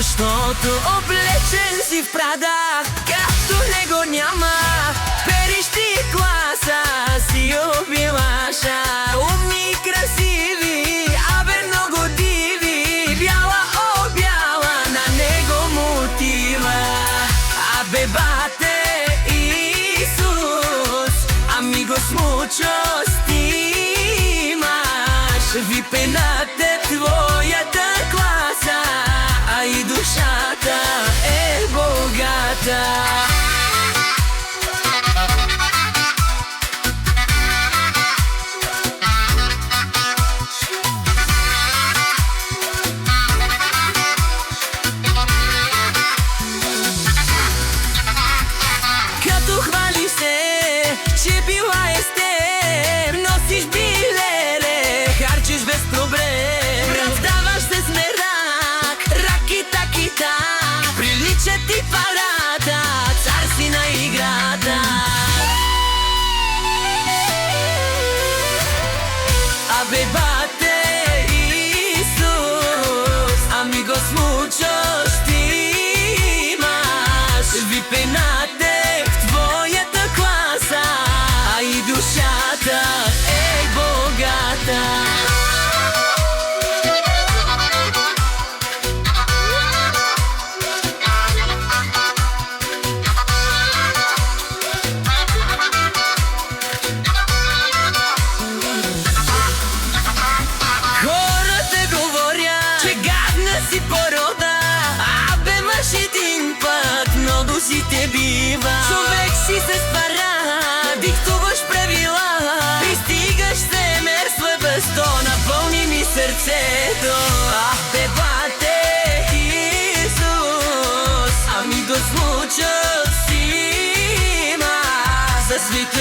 Защото облечен си в Прада, както него няма. Перищи класа си обилаша, умни и красиви, абе много диви. Бяла обяла на него мотива. Абе бате Исус, амигос muchos stimaš. Випената твоята класа, а и душата е богата. Като хвали се, че била е с теб, носиш билере, харчиш без проблем. Раздаваш се с мерак, раки-таки-так, прилича ти парата, цар си на играта. Абе бате Исус, amigos muchos stimaš. Випенате в твоята класа, а и душата е богата. Хората говорят, че гадна си порода, абе мъж един път много си те бива. Човек си с пара, диктуваш правила, пристигаш се мерсва без то, напълни ми сърцето. Абе бате Исус, amigos muchos stimaš. За свит